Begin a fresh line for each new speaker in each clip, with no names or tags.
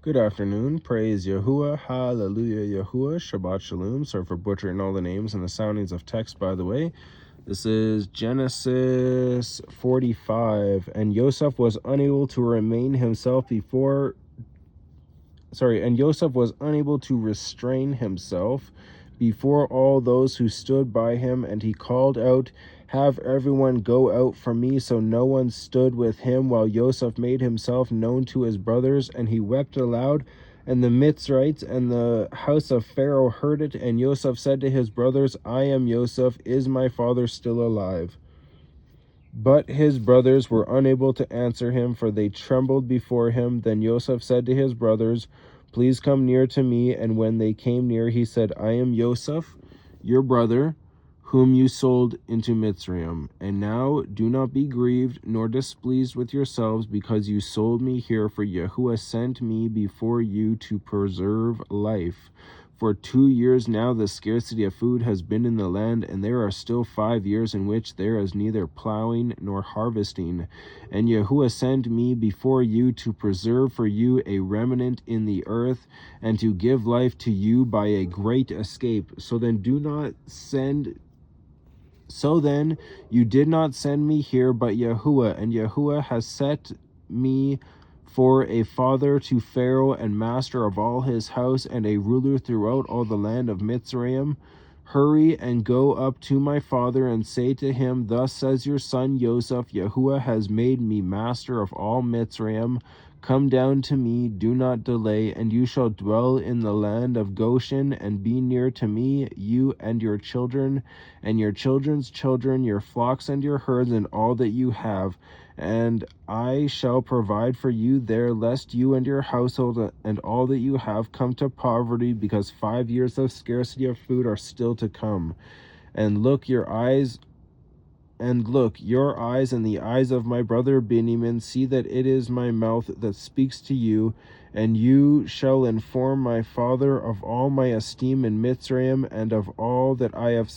Good afternoon. Praise Yahuah. HallaluYahuah. Shabbat Shalom. Sorry for butchering all the names and the soundings of text, by the way. This is Genesis 45. And Yosef was unable to restrain himself before all those who stood by him, and he called out, "Have everyone go out from me." So no one stood with him while Yosef made himself known to his brothers, and he wept aloud. And the Mitzrites and the house of Pharaoh heard it, and Yosef said to his brothers, "I am Yosef, is my father still alive?" But his brothers were unable to answer him, for they trembled before him. Then Yosef said to his brothers, "Please come near to me." And when they came near, he said, "I am Yosef, your brother, whom you sold into Mitzrayim. And now do not be grieved nor displeased with yourselves, because you sold me here, for Yahuah sent me before you to preserve life. For 2 years now the scarcity of food has been in the land, and there are still 5 years in which there is neither plowing nor harvesting. And Yahuah sent me before you to preserve for you a remnant in the earth, and to give life to you by a great escape. So then you did not send me here, but Yahuah, and Yahuah has set me for a father to Pharaoh, and master of all his house, and a ruler throughout all the land of Mitzrayim. Hurry and go up to my father, and say to him, Thus says your son Yosef, Yahuah has made me master of all Mitzrayim. Come down to me, do not delay, and you shall dwell in the land of Goshen, and be near to me, you and your children, and your children's children, your flocks and your herds, and all that you have. And I shall provide for you there, lest you and your household and all that you have come to poverty, because 5 years of scarcity of food are still to come. And look, your eyes and the eyes of my brother Benjamin see that it is my mouth that speaks to you, and you shall inform my father of all my esteem in Mitzrayim, and of all that I have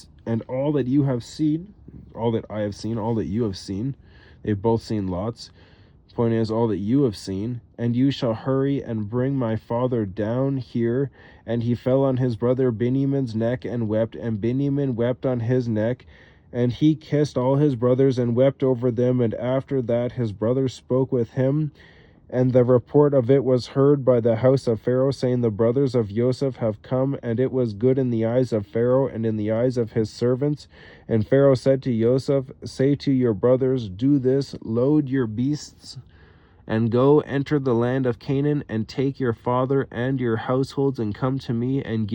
seen. They've both seen lots. Point is, all that you have seen. And you shall hurry and bring my father down here. And he fell on his brother Benjamin's neck and wept, and Benjamin wept on his neck. And he kissed all his brothers and wept over them. And after that his brothers spoke with him. And the report of it was heard by the house of Pharaoh, saying, The brothers of Yosef have come. And it was good in the eyes of Pharaoh and in the eyes of his servants. And Pharaoh said to Yosef, Say to your brothers, Do this, load your beasts, and go enter the land of Canaan, and take your father and your households, and come to me, and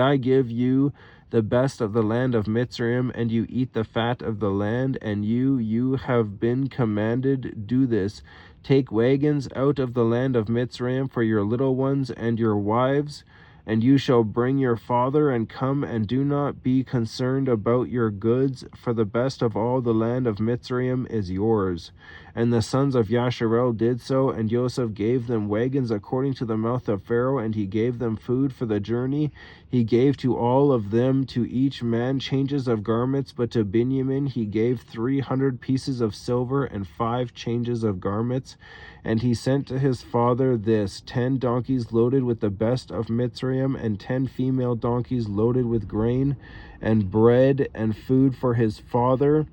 I give you the best of the land of Mitzrayim, and you eat the fat of the land. And you have been commanded, do this. Take wagons out of the land of Mitzrayim for your little ones and your wives, and you shall bring your father, and come, and do not be concerned about your goods, for the best of all the land of Mitzrayim is yours. And the sons of Yasharel did so, and Yosef gave them wagons according to the mouth of Pharaoh, and he gave them food for the journey. He gave to all of them, to each man, changes of garments, but to Benjamin he gave 300 pieces of silver and 5 changes of garments. And he sent to his father 10 donkeys loaded with the best of Mitzrayim, and 10 female donkeys loaded with grain and bread, and food for his father.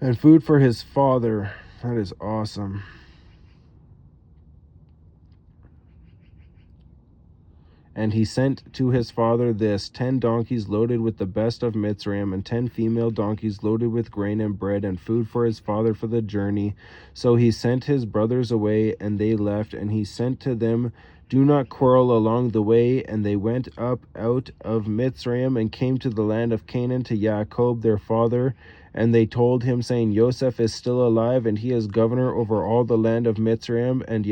That is awesome. And he sent to his father 10 donkeys loaded with the best of Mitzrayim, and 10 female donkeys loaded with grain and bread, and food for his father for the journey. So he sent his brothers away, and they left. And he sent to them, Do not quarrel along the way. And they went up out of Mitzrayim, and came to the land of Canaan, to Yaakov their father. And they told him, saying, Yosef is still alive, and he is governor over all the land of Mitzrayim. And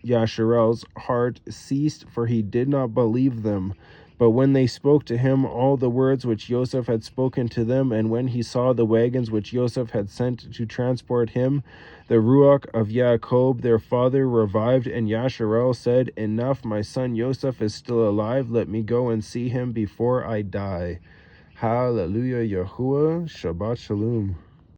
Yasharel's heart ceased, for he did not believe them. But when they spoke to him all the words which Yosef had spoken to them, and when he saw the wagons which Yosef had sent to transport him, the Ruach of Yaakov their father revived, and Yasharel said, Enough, my son Yosef is still alive. Let me go and see him before I die. HallaluYahuah. Shabbat Shalom.